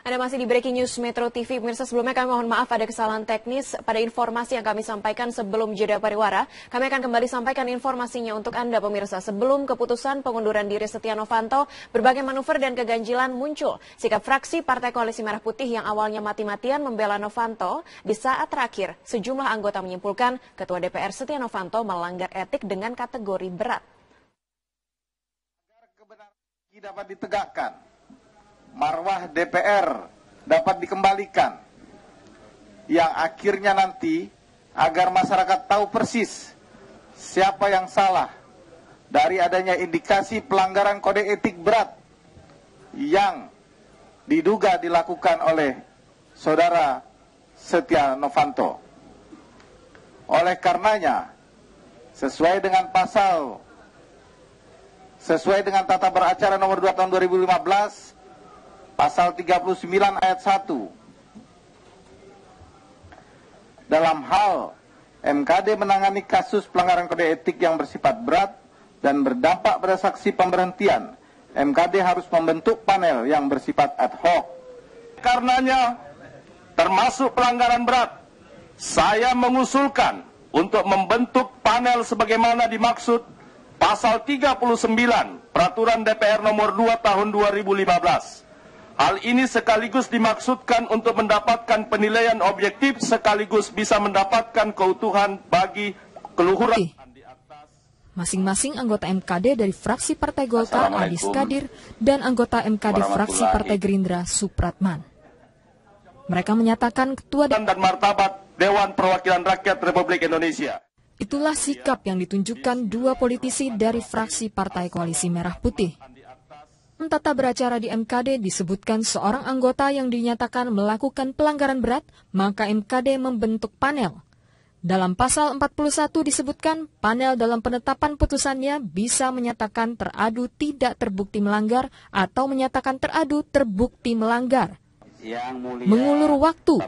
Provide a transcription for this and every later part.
Anda masih di Breaking News Metro TV. Pemirsa, sebelumnya kami mohon maaf ada kesalahan teknis pada informasi yang kami sampaikan sebelum jeda pariwara. Kami akan kembali sampaikan informasinya untuk Anda, pemirsa. Sebelum keputusan pengunduran diri Setia Novanto, berbagai manuver dan keganjilan muncul. Sikap fraksi Partai Koalisi Merah Putih yang awalnya mati-matian membela Novanto, di saat terakhir sejumlah anggota menyimpulkan Ketua DPR Setia Novanto melanggar etik dengan kategori berat. Agar kebenaran dapat ditegakkan, marwah DPR dapat dikembalikan, yang akhirnya nanti agar masyarakat tahu persis siapa yang salah dari adanya indikasi pelanggaran kode etik berat yang diduga dilakukan oleh saudara Setia Novanto. Oleh karenanya, sesuai dengan tata beracara nomor 2 tahun 2015, pasal 39 ayat 1. Dalam hal MKD menangani kasus pelanggaran kode etik yang bersifat berat dan berdampak pada saksi pemberhentian, MKD harus membentuk panel yang bersifat ad hoc. Karenanya, termasuk pelanggaran berat, saya mengusulkan untuk membentuk panel sebagaimana dimaksud pasal 39 Peraturan DPR nomor 2 tahun 2015. Hal ini sekaligus dimaksudkan untuk mendapatkan penilaian objektif sekaligus bisa mendapatkan keutuhan bagi keluhuran. Masing-masing anggota MKD dari fraksi Partai Golkar, Adi Skadir, dan anggota MKD fraksi Partai Gerindra, Supratman. Mereka menyatakan Ketua dan martabat Dewan Perwakilan Rakyat Republik Indonesia. Itulah sikap yang ditunjukkan dua politisi dari fraksi Partai Koalisi Merah Putih. Tata beracara di MKD disebutkan seorang anggota yang dinyatakan melakukan pelanggaran berat, maka MKD membentuk panel. Dalam pasal 41 disebutkan panel dalam penetapan putusannya bisa menyatakan teradu tidak terbukti melanggar atau menyatakan teradu terbukti melanggar. Mengulur waktu,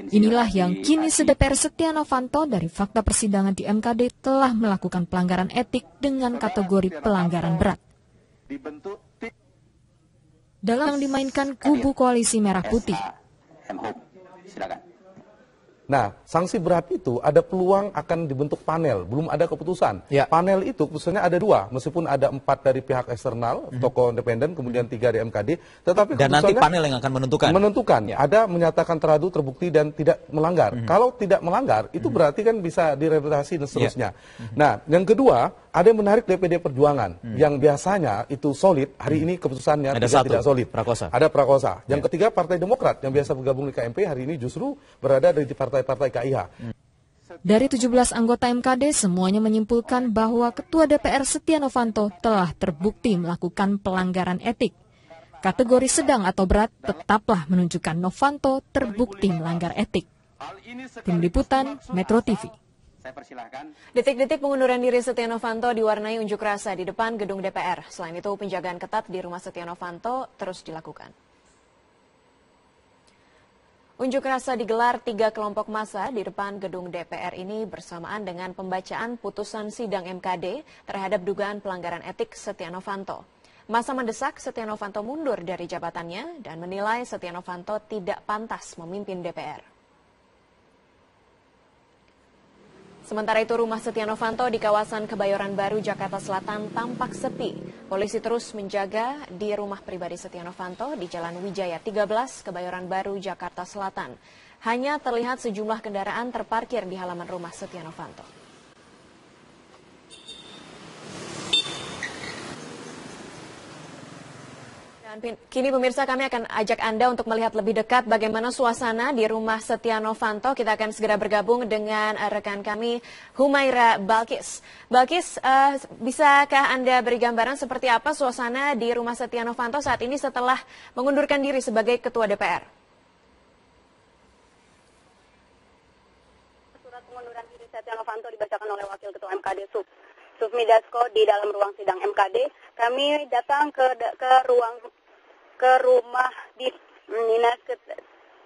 inilah yang kini DPR Setia Novanto dari fakta persidangan di MKD telah melakukan pelanggaran etik dengan kategori pelanggaran berat. Dalam yang dimainkan kubu Koalisi Merah Putih. Nah, sanksi berat itu ada peluang akan dibentuk panel, belum ada keputusan. Ya. Panel itu keputusannya ada dua, meskipun ada 4 dari pihak eksternal, tokoh independen, kemudian 3 dari MKD. Tetapi dan nanti panel yang akan menentukan. Menentukan, ya. Ada menyatakan teradu, terbukti, dan tidak melanggar. Kalau tidak melanggar, itu berarti kan bisa direhabilitasi dan seterusnya. Nah, yang kedua, ada yang menarik DPD Perjuangan, yang biasanya itu solid, hari ini keputusannya tidak solid. Prakosa. Ada Prakosa. Yang ketiga, Partai Demokrat, yang biasa bergabung di KMP, hari ini justru berada di partai KIH. Dari 17 anggota MKD, semuanya menyimpulkan bahwa Ketua DPR Setia Novanto telah terbukti melakukan pelanggaran etik. Kategori sedang atau berat tetaplah menunjukkan Novanto terbukti melanggar etik. Tim Liputan, Metro TV. Detik-detik pengunduran diri Setia Novanto diwarnai unjuk rasa di depan gedung DPR. Selain itu, penjagaan ketat di rumah Setia Novanto terus dilakukan. Unjuk rasa digelar 3 kelompok massa di depan gedung DPR ini bersamaan dengan pembacaan putusan sidang MKD terhadap dugaan pelanggaran etik Setia Novanto. Massa mendesak Setia Novanto mundur dari jabatannya dan menilai Setia Novanto tidak pantas memimpin DPR. Sementara itu, rumah Setia Novanto di kawasan Kebayoran Baru, Jakarta Selatan tampak sepi. Polisi terus menjaga di rumah pribadi Setia Novanto di Jalan Wijaya 13, Kebayoran Baru, Jakarta Selatan. Hanya terlihat sejumlah kendaraan terparkir di halaman rumah Setia Novanto. Kini pemirsa, kami akan ajak Anda untuk melihat lebih dekat bagaimana suasana di rumah Setia Novanto. Kita akan segera bergabung dengan rekan kami Humaira Balkis. Balkis, bisakah Anda beri gambaran seperti apa suasana di rumah Setia Novanto saat ini setelah mengundurkan diri sebagai Ketua DPR? Surat pengunduran diri Setia Novanto dibacakan oleh Wakil Ketua MKD Sufmi Dasko di dalam ruang sidang MKD. Kami datang ke rumah Dinas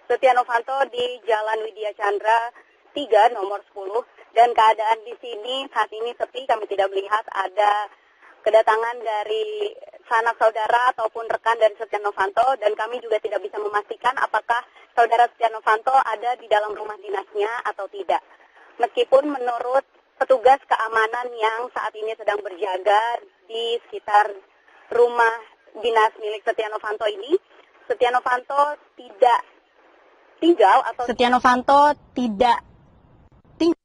Setia Novanto di Jalan Widya Chandra 3 nomor 10, dan keadaan di sini saat ini sepi. Kami tidak melihat ada kedatangan dari sanak saudara ataupun rekan dari Setia Novanto, dan kami juga tidak bisa memastikan apakah saudara Setia Novanto ada di dalam rumah dinasnya atau tidak. Meskipun menurut petugas keamanan yang saat ini sedang berjaga di sekitar rumah dinas milik Setia Novanto ini, Setia Novanto tidak tinggal atau Setia Novanto tidak tinggal.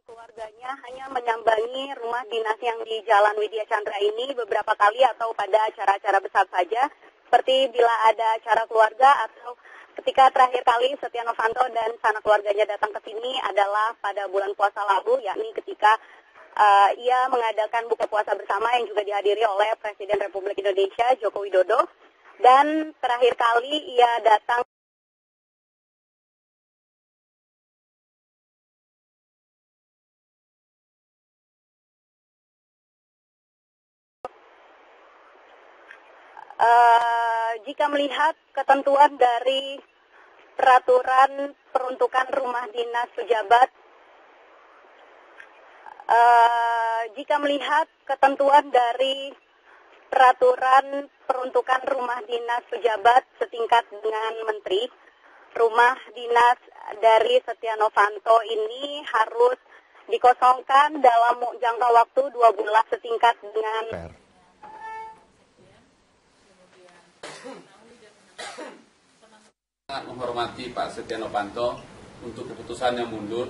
Keluarganya hanya menyambangi rumah dinas yang di Jalan Widya Chandra ini beberapa kali atau pada acara-acara besar saja, seperti bila ada acara keluarga atau ketika terakhir kali Setia Novanto dan sanak keluarganya datang ke sini adalah pada bulan puasa lalu, yakni ketika ia mengadakan buka puasa bersama yang juga dihadiri oleh Presiden Republik Indonesia Joko Widodo. Dan terakhir kali ia datang jika melihat ketentuan dari peraturan peruntukan rumah dinas pejabat, jika melihat ketentuan dari peraturan peruntukan rumah dinas pejabat setingkat dengan menteri, rumah dinas dari Setia Novanto ini harus dikosongkan dalam jangka waktu 2 bulan setingkat dengan sangat menghormati Pak Setia Novanto untuk keputusannya mundur,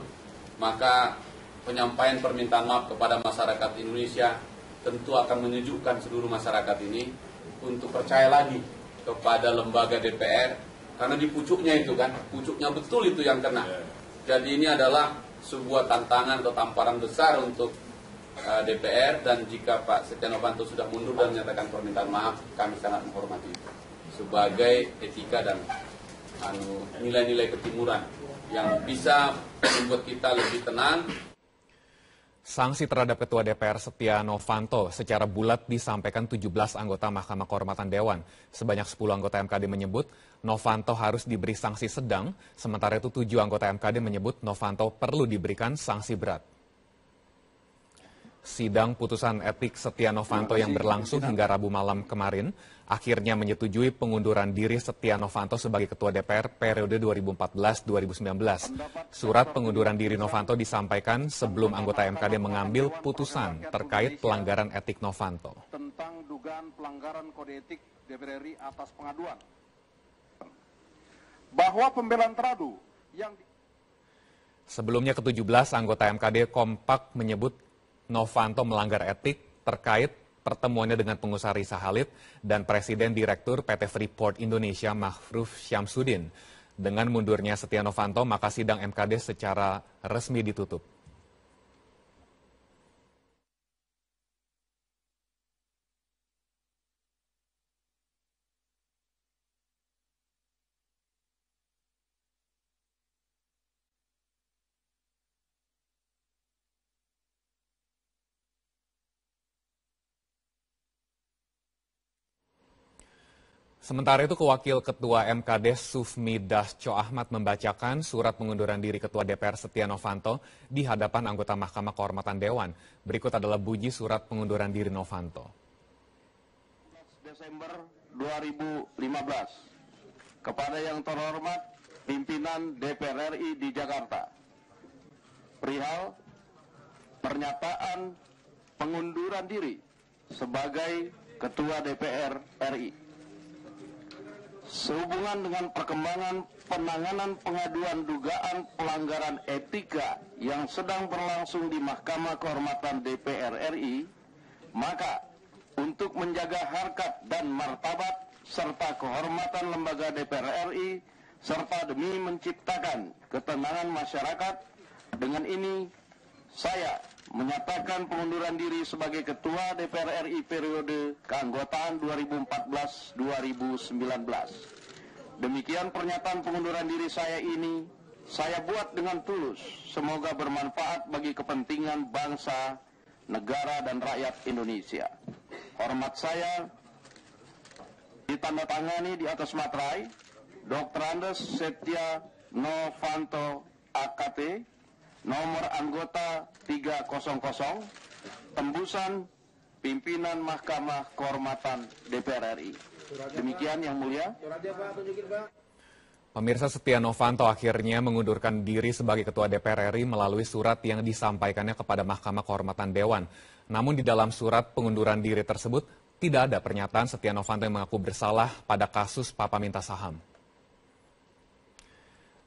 maka penyampaian permintaan maaf kepada masyarakat Indonesia tentu akan menyejukkan seluruh masyarakat ini untuk percaya lagi kepada lembaga DPR, karena di pucuknya itu kan, pucuknya betul itu yang kena. Jadi ini adalah sebuah tantangan atau tamparan besar untuk DPR, dan jika Pak Setia Novanto sudah mundur dan menyatakan permintaan maaf, kami sangat menghormati itu sebagai etika dan nilai-nilai ketimuran yang bisa membuat kita lebih tenang. Sanksi terhadap Ketua DPR Setia Novanto secara bulat disampaikan 17 anggota Mahkamah Kehormatan Dewan. Sebanyak 10 anggota MKD menyebut Novanto harus diberi sanksi sedang, sementara itu 7 anggota MKD menyebut Novanto perlu diberikan sanksi berat. Sidang putusan etik Setia Novanto yang berlangsung hingga Rabu malam kemarin akhirnya menyetujui pengunduran diri Setia Novanto sebagai Ketua DPR periode 2014-2019. Surat pengunduran diri Novanto disampaikan sebelum anggota MKD mengambil putusan terkait pelanggaran etik Novanto. Tentang dugaan pelanggaran kode etik DPR RI atas pengaduan. Bahwa pembelaan teradu yang Sebelumnya ke-17 anggota MKD kompak menyebut Novanto melanggar etik terkait pertemuannya dengan pengusaha Risa Halid dan Presiden Direktur PT Freeport Indonesia Mahfruz Syamsuddin. Dengan mundurnya Setia Novanto, maka sidang MKD secara resmi ditutup. Sementara itu, Wakil Ketua MKD Sufmi Dasco Ahmad membacakan surat pengunduran diri Ketua DPR Setia Novanto di hadapan anggota Mahkamah Kehormatan Dewan. Berikut adalah bunyi surat pengunduran diri Novanto. Desember 2015, kepada yang terhormat pimpinan DPR RI di Jakarta, perihal pernyataan pengunduran diri sebagai Ketua DPR RI. Sehubungan dengan perkembangan penanganan pengaduan dugaan pelanggaran etika yang sedang berlangsung di Mahkamah Kehormatan DPR RI, maka untuk menjaga harkat dan martabat serta kehormatan lembaga DPR RI, serta demi menciptakan ketenangan masyarakat, dengan ini saya menyatakan pengunduran diri sebagai Ketua DPR RI periode keanggotaan 2014-2019. Demikian pernyataan pengunduran diri saya ini, saya buat dengan tulus. Semoga bermanfaat bagi kepentingan bangsa, negara, dan rakyat Indonesia. Hormat saya ditandatangani di atas materai Dr. Andes Setia Novanto AKT, nomor anggota 300, tembusan pimpinan Mahkamah Kehormatan DPR RI. Demikian Yang Mulia. Pemirsa, Setia Novanto akhirnya mengundurkan diri sebagai Ketua DPR RI melalui surat yang disampaikannya kepada Mahkamah Kehormatan Dewan. Namun di dalam surat pengunduran diri tersebut tidak ada pernyataan Setia Novanto yang mengaku bersalah pada kasus Papa Minta Saham.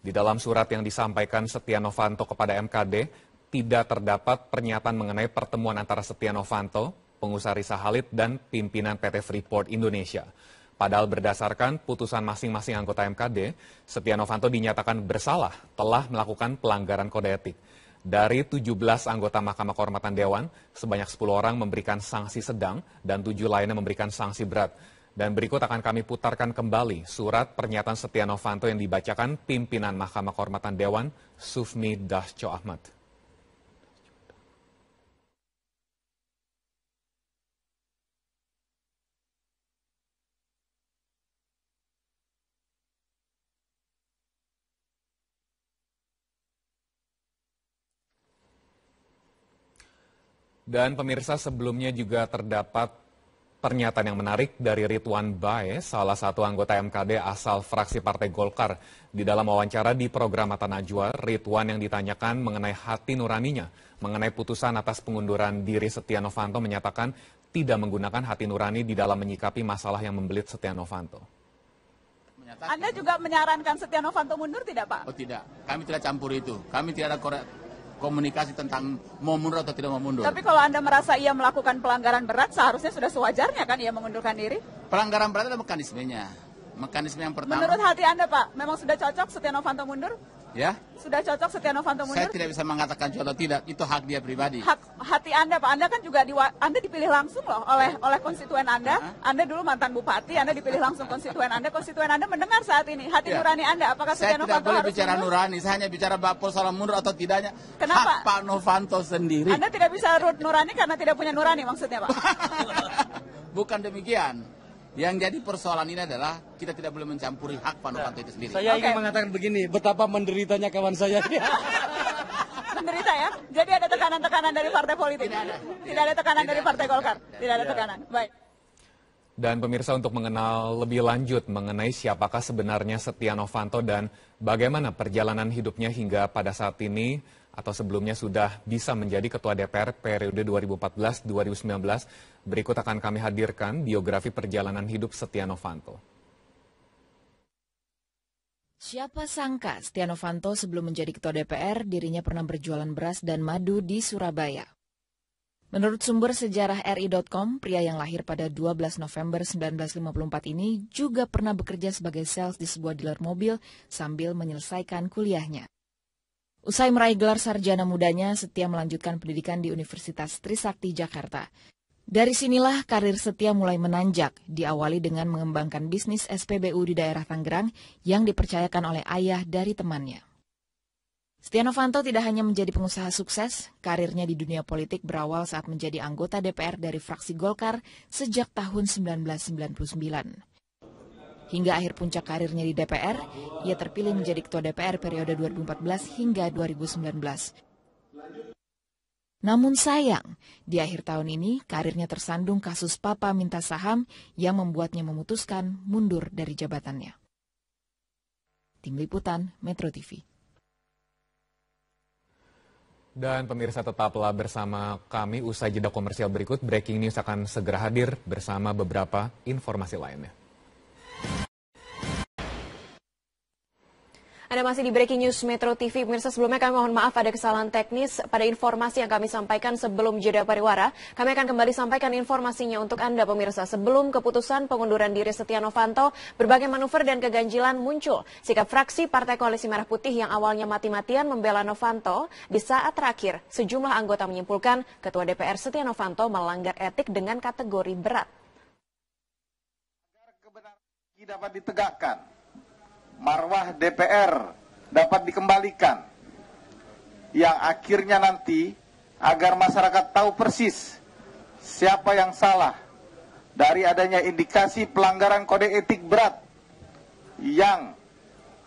Di dalam surat yang disampaikan Setia Novanto kepada MKD, tidak terdapat pernyataan mengenai pertemuan antara Setia Novanto, pengusaha Risa Halid, dan pimpinan PT Freeport Indonesia. Padahal berdasarkan putusan masing-masing anggota MKD, Setia Novanto dinyatakan bersalah telah melakukan pelanggaran kode etik. Dari 17 anggota Mahkamah Kehormatan Dewan, sebanyak 10 orang memberikan sanksi sedang dan 7 lainnya memberikan sanksi berat. Dan berikut akan kami putarkan kembali surat pernyataan Setia Novanto yang dibacakan pimpinan Mahkamah Kehormatan Dewan, Sufmi Dasko Ahmad. Dan pemirsa, sebelumnya juga terdapat pernyataan yang menarik dari Ridwan Bae, salah satu anggota MKD asal fraksi Partai Golkar. Di dalam wawancara di program Mata Najwa, Ridwan yang ditanyakan mengenai hati nuraninya, mengenai putusan atas pengunduran diri Setia Novanto, menyatakan tidak menggunakan hati nurani di dalam menyikapi masalah yang membelit Setia Novanto. Anda juga menyarankan Setia Novanto mundur tidak, Pak? Oh tidak, kami tidak campur itu. Kami tidak ada komunikasi tentang mau mundur atau tidak mau mundur. Tapi kalau Anda merasa ia melakukan pelanggaran berat, seharusnya sudah sewajarnya kan ia mengundurkan diri? Pelanggaran berat adalah mekanismenya. Mekanisme yang pertama. Menurut hati Anda, Pak, memang sudah cocok Setia Novanto mundur? Ya? Sudah cocok Setia Novanto mundur? Saya tidak bisa mengatakan atau tidak, itu hak dia pribadi. Hati Anda, Pak, Anda kan juga Anda dipilih langsung loh oleh konstituen Anda. Anda dulu mantan bupati, Anda dipilih langsung konstituen Anda mendengar saat ini hati nurani Anda. Apakah Setia Novanto harus mundur? Saya tidak boleh bicara nurani, saya hanya bicara persoalan mundur atau tidaknya. Kenapa? Hak Pak Novanto sendiri. Anda tidak bisa nurani karena tidak punya nurani maksudnya, Pak? Bukan demikian. Yang jadi persoalan ini adalah kita tidak boleh mencampuri hak Pak Novanto itu sendiri. Saya ingin mengatakan begini, betapa menderitanya kawan saya. Menderita ya? Jadi ada tekanan-tekanan dari partai politik? Tidak ada tekanan dari partai Golkar? Tidak ada tekanan, baik. Dan pemirsa, untuk mengenal lebih lanjut mengenai siapakah sebenarnya Setia Novanto dan bagaimana perjalanan hidupnya hingga pada saat ini atau sebelumnya sudah bisa menjadi Ketua DPR periode 2014-2019, berikut akan kami hadirkan biografi perjalanan hidup Setia Novanto. Siapa sangka Setia Novanto sebelum menjadi Ketua DPR, dirinya pernah berjualan beras dan madu di Surabaya. Menurut sumber sejarah RI.com, pria yang lahir pada 12 November 1954 ini juga pernah bekerja sebagai sales di sebuah dealer mobil sambil menyelesaikan kuliahnya. Usai meraih gelar sarjana mudanya, Setia melanjutkan pendidikan di Universitas Trisakti, Jakarta. Dari sinilah karir Setia mulai menanjak, diawali dengan mengembangkan bisnis SPBU di daerah Tangerang yang dipercayakan oleh ayah dari temannya. Setia Novanto tidak hanya menjadi pengusaha sukses, karirnya di dunia politik berawal saat menjadi anggota DPR dari fraksi Golkar sejak tahun 1999. Hingga akhir puncak karirnya di DPR, ia terpilih menjadi Ketua DPR periode 2014 hingga 2019. Namun sayang, di akhir tahun ini karirnya tersandung kasus Papa Minta Saham yang membuatnya memutuskan mundur dari jabatannya. Tim Liputan, Metro TV. Dan pemirsa, tetaplah bersama kami usai jeda komersial berikut. Breaking News akan segera hadir bersama beberapa informasi lainnya. Anda masih di Breaking News Metro TV. Pemirsa, sebelumnya kami mohon maaf ada kesalahan teknis pada informasi yang kami sampaikan sebelum jeda pariwara. Kami akan kembali sampaikan informasinya untuk Anda, pemirsa. Sebelum keputusan pengunduran diri Setia Novanto, berbagai manuver dan keganjilan muncul. Sikap fraksi Partai Koalisi Merah Putih yang awalnya mati-matian membela Novanto, di saat terakhir sejumlah anggota menyimpulkan Ketua DPR Setia Novanto melanggar etik dengan kategori berat. Agar kebenaran dapat ditegakkan, marwah DPR dapat dikembalikan, yang akhirnya nanti agar masyarakat tahu persis siapa yang salah dari adanya indikasi pelanggaran kode etik berat yang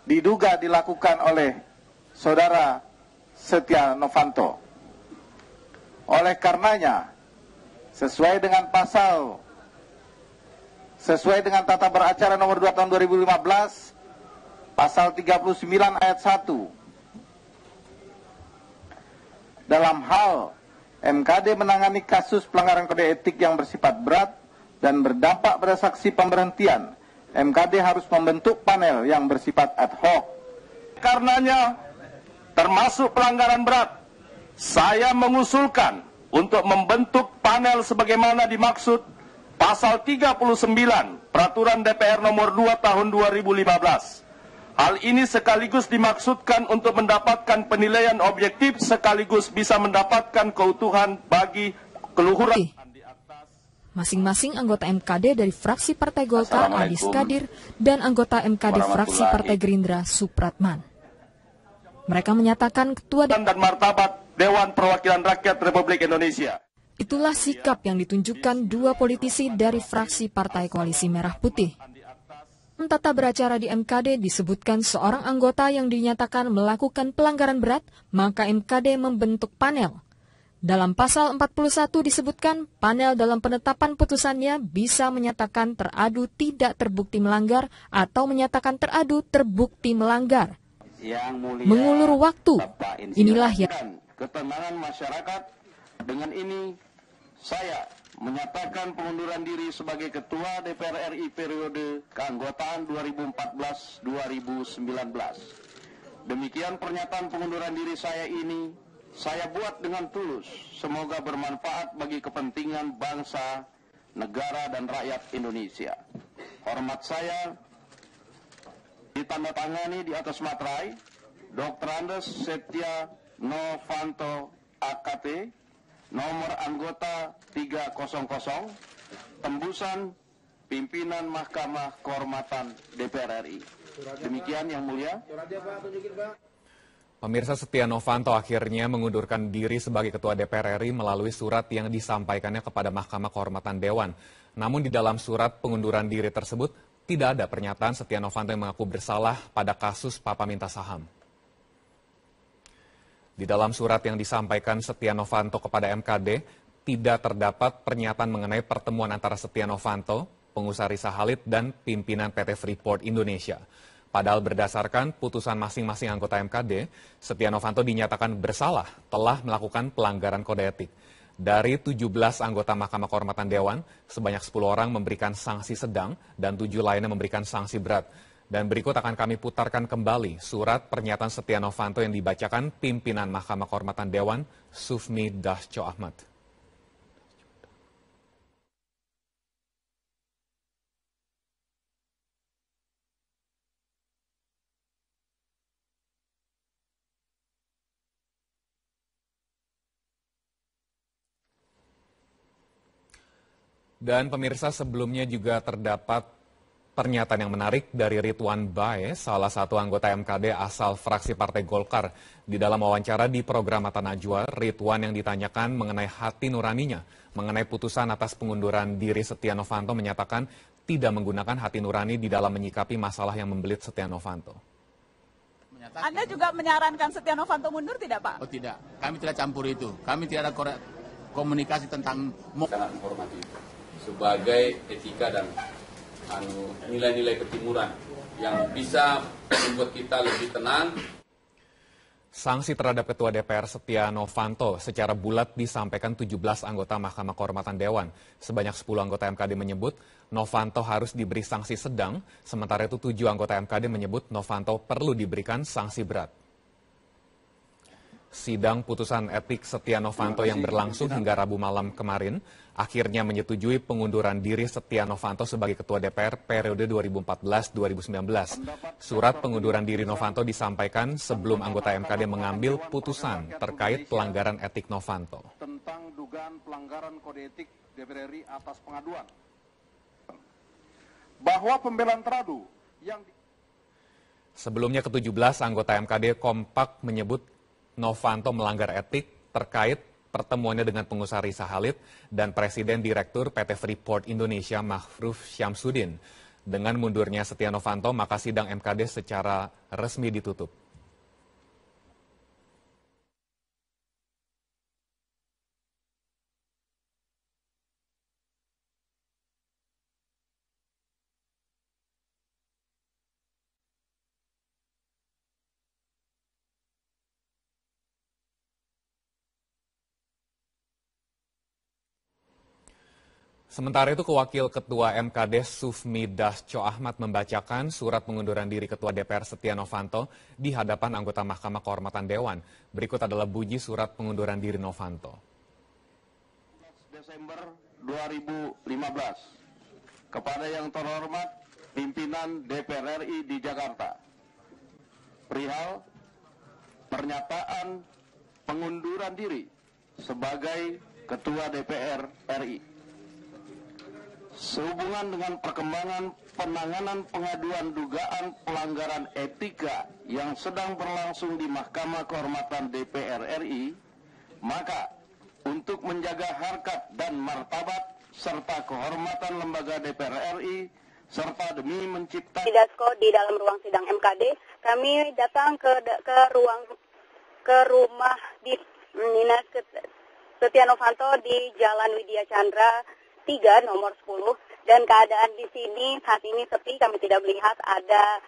diduga dilakukan oleh saudara Setia Novanto. Oleh karenanya, sesuai dengan tata beracara nomor 2 tahun 2015, pasal 39 ayat 1. Dalam hal MKD menangani kasus pelanggaran kode etik yang bersifat berat dan berdampak pada saksi pemberhentian, MKD harus membentuk panel yang bersifat ad hoc. Karenanya, termasuk pelanggaran berat, saya mengusulkan untuk membentuk panel sebagaimana dimaksud pasal 39 Peraturan DPR nomor 2 tahun 2015. Hal ini sekaligus dimaksudkan untuk mendapatkan penilaian objektif sekaligus bisa mendapatkan keutuhan bagi keluhuran. Masing-masing anggota MKD dari fraksi Partai Golkar, Adis Kadir, dan anggota MKD fraksi Partai Gerindra, Supratman. Mereka menyatakan ketua dan martabat Dewan Perwakilan Rakyat Republik Indonesia. Itulah sikap yang ditunjukkan dua politisi dari fraksi Partai Koalisi Merah Putih. Tata beracara di MKD disebutkan seorang anggota yang dinyatakan melakukan pelanggaran berat, maka MKD membentuk panel. Dalam pasal 41 disebutkan panel dalam penetapan putusannya bisa menyatakan teradu tidak terbukti melanggar atau menyatakan teradu terbukti melanggar. Mengulur waktu, inilah yang ketenangan masyarakat. Dengan ini saya menyatakan pengunduran diri sebagai Ketua DPR RI periode keanggotaan 2014-2019. Demikian pernyataan pengunduran diri saya ini saya buat dengan tulus. Semoga bermanfaat bagi kepentingan bangsa, negara, dan rakyat Indonesia. Hormat saya ditandatangani di atas materai Dr. Andes Setia Novanto AKP, nomor anggota 300, tembusan pimpinan Mahkamah Kehormatan DPR RI. Demikian yang mulia. Pemirsa, Setia Novanto akhirnya mengundurkan diri sebagai Ketua DPR RI melalui surat yang disampaikannya kepada Mahkamah Kehormatan Dewan. Namun di dalam surat pengunduran diri tersebut tidak ada pernyataan Setia Novanto yang mengaku bersalah pada kasus Papa Minta Saham. Di dalam surat yang disampaikan Setia Novanto kepada MKD, tidak terdapat pernyataan mengenai pertemuan antara Setia Novanto, pengusaha Risa Halid, dan pimpinan PT Freeport Indonesia. Padahal berdasarkan putusan masing-masing anggota MKD, Setia Novanto dinyatakan bersalah telah melakukan pelanggaran kode etik. Dari 17 anggota Mahkamah Kehormatan Dewan, sebanyak 10 orang memberikan sanksi sedang dan 7 lainnya memberikan sanksi berat. Dan berikut akan kami putarkan kembali surat pernyataan Setia Novanto yang dibacakan pimpinan Mahkamah Kehormatan Dewan, Sufmi Dasko Ahmad. Dan pemirsa, sebelumnya juga terdapat pernyataan yang menarik dari Ridwan Bae, salah satu anggota MKD asal fraksi Partai Golkar. Di dalam wawancara di program Mata Najwa, Ridwan yang ditanyakan mengenai hati nuraninya, mengenai putusan atas pengunduran diri Setia Novanto menyatakan tidak menggunakan hati nurani di dalam menyikapi masalah yang membelit Setia Novanto. Anda juga menyarankan Setia Novanto mundur tidak, Pak? Oh tidak, kami tidak campur itu. Kami tidak ada komunikasi tentang... Sangat menghormati sebagai etika dan nilai-nilai ketimuran yang bisa membuat kita lebih tenang. Sanksi terhadap Ketua DPR Setia Novanto secara bulat disampaikan 17 anggota Mahkamah Kehormatan Dewan. Sebanyak 10 anggota MKD menyebut Novanto harus diberi sanksi sedang, sementara itu 7 anggota MKD menyebut Novanto perlu diberikan sanksi berat. Sidang putusan etik Setia Novanto yang berlangsung hingga Rabu malam kemarin akhirnya menyetujui pengunduran diri Setia Novanto sebagai Ketua DPR periode 2014-2019. Surat pengunduran diri Novanto disampaikan sebelum anggota MKD mengambil putusan terkait pelanggaran etik Novanto. Tentang dugaan pelanggaran kode etik DPR RI atas pengaduan. Bahwa pembelaan teradu yang... Sebelumnya ke-17 anggota MKD kompak menyebut Novanto melanggar etik terkait pertemuannya dengan pengusaha Risa Halid dan Presiden Direktur PT Freeport Indonesia Mahfruf Syamsuddin. Dengan mundurnya Setia Novanto, maka sidang MKD secara resmi ditutup. Sementara itu, Wakil Ketua MKD Sufmi Dasco Ahmad membacakan surat pengunduran diri Ketua DPR Setia Novanto di hadapan anggota Mahkamah Kehormatan Dewan. Berikut adalah bunyi surat pengunduran diri Novanto. Desember 2015, kepada yang terhormat pimpinan DPR RI di Jakarta, perihal pernyataan pengunduran diri sebagai Ketua DPR RI. Sehubungan dengan perkembangan penanganan pengaduan dugaan pelanggaran etika yang sedang berlangsung di Mahkamah Kehormatan DPR RI, maka untuk menjaga harkat dan martabat serta kehormatan lembaga DPR RI, serta demi menciptakan di dalam ruang sidang MKD, kami datang ke rumah dinas Setia Novanto di Jalan Widya Chandra 3 nomor 10, dan keadaan di sini saat ini sepi. Kami tidak melihat ada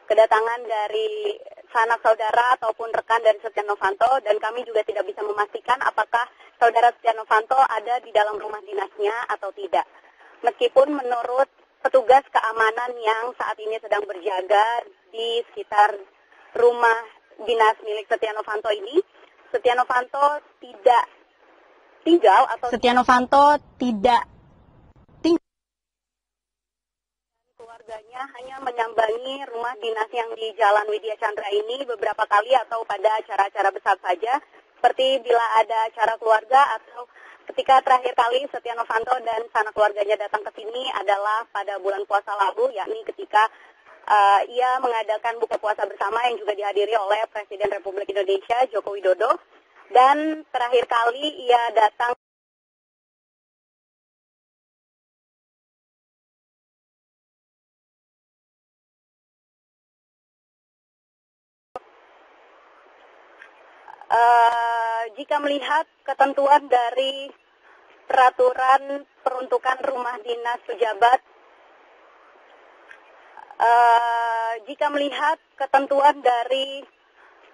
kedatangan dari sanak saudara ataupun rekan dari Setia Novanto, dan kami juga tidak bisa memastikan apakah saudara Setia Novanto ada di dalam rumah dinasnya atau tidak. Meskipun menurut petugas keamanan yang saat ini sedang berjaga di sekitar rumah dinas milik Setia Novanto ini, Setia Novanto tidak tinggal atau Setia Novanto tidak keluarganya hanya menyambangi rumah dinas yang di Jalan Widya Chandra ini beberapa kali atau pada acara-acara besar saja, seperti bila ada acara keluarga atau ketika terakhir kali Setia Novanto dan sanak keluarganya datang ke sini adalah pada bulan puasa lalu, yakni ketika ia mengadakan buka puasa bersama yang juga dihadiri oleh Presiden Republik Indonesia Joko Widodo, dan terakhir kali ia datang jika melihat ketentuan dari peraturan peruntukan rumah dinas pejabat, jika melihat ketentuan dari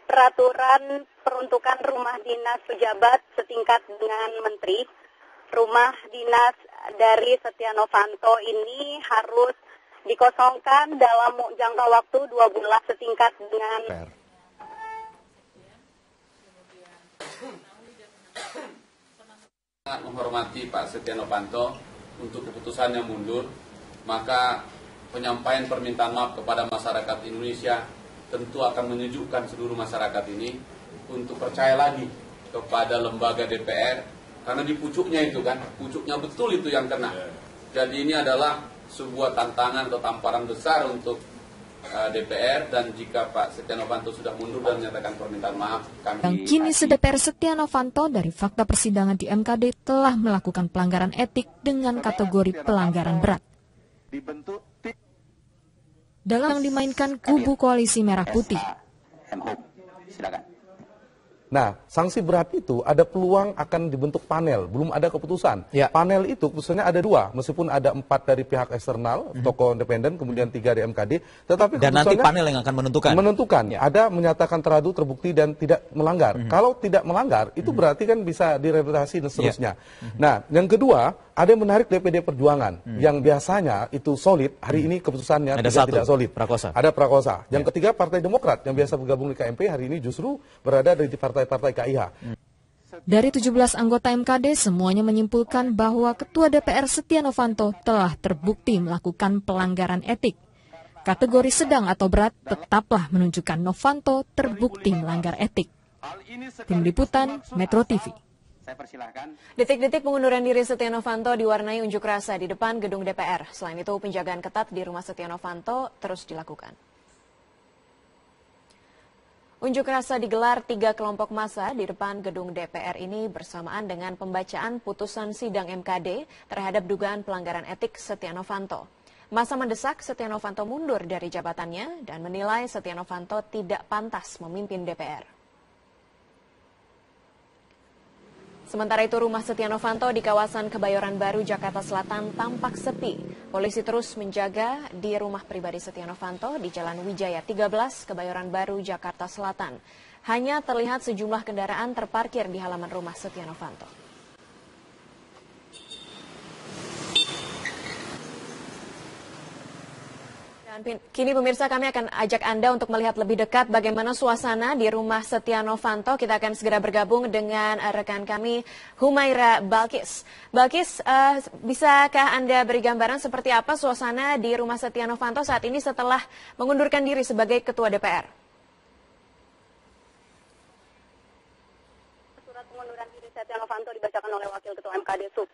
peraturan peruntukan rumah dinas pejabat setingkat dengan menteri, rumah dinas dari Setia Novanto ini harus dikosongkan dalam jangka waktu 2 bulan setingkat dengan sangat menghormati Pak Setia Novanto untuk keputusannya mundur, maka penyampaian permintaan maaf kepada masyarakat Indonesia tentu akan menyejukkan seluruh masyarakat ini untuk percaya lagi kepada lembaga DPR, karena di pucuknya itu kan, pucuknya betul itu yang kena. Jadi ini adalah sebuah tantangan atau tamparan besar untuk DPR, dan jika Pak Setia Novanto sudah mundur dan menyatakan permintaan maaf, yang kini DPR Setia Novanto dari fakta persidangan di MKD telah melakukan pelanggaran etik dengan kategori pelanggaran berat. Dalam yang dimainkan kubu koalisi merah putih. Nah, sanksi berat itu ada peluang akan dibentuk panel, belum ada keputusan. Ya. Panel itu keputusannya ada 2, meskipun ada 4 dari pihak eksternal, tokoh independen, kemudian 3 dari MKD. Tetapi dan nanti panel yang akan menentukan. Menentukan, ya. Ada menyatakan teradu, terbukti, dan tidak melanggar. Kalau tidak melanggar, itu berarti kan bisa direhabilitasi dan seterusnya. Nah, yang kedua, ada yang menarik DPD Perjuangan, yang biasanya itu solid, hari ini keputusannya tidak solid. Prakosa. Ada Prakosa. Yang ketiga, Partai Demokrat, yang biasa bergabung di KMP, hari ini justru berada di partai KIH. Dari 17 anggota MKD, semuanya menyimpulkan bahwa Ketua DPR Setia Novanto telah terbukti melakukan pelanggaran etik. Kategori sedang atau berat tetaplah menunjukkan Novanto terbukti melanggar etik. Tim Liputan, Metro TV. Detik-detik pengunduran diri Setia Novanto diwarnai unjuk rasa di depan gedung DPR. Selain itu, penjagaan ketat di rumah Setia Novanto terus dilakukan. Unjuk rasa digelar 3 kelompok massa di depan gedung DPR ini bersamaan dengan pembacaan putusan sidang MKD terhadap dugaan pelanggaran etik Setia Novanto. Massa mendesak Setia Novanto mundur dari jabatannya dan menilai Setia Novanto tidak pantas memimpin DPR. Sementara itu, rumah Setia Novanto di kawasan Kebayoran Baru, Jakarta Selatan tampak sepi. Polisi terus menjaga di rumah pribadi Setia Novanto di Jalan Wijaya 13, Kebayoran Baru, Jakarta Selatan. Hanya terlihat sejumlah kendaraan terparkir di halaman rumah Setia Novanto. Dan kini pemirsa kami akan ajak Anda untuk melihat lebih dekat bagaimana suasana di rumah Setia Novanto. Kita akan segera bergabung dengan rekan kami Humaira Balkis. Balkis, bisakah Anda beri gambaran seperti apa suasana di rumah Setia Novanto saat ini setelah mengundurkan diri sebagai Ketua DPR? Surat pengunduran diri Setia Novanto dibacakan oleh Wakil Ketua MKD Sub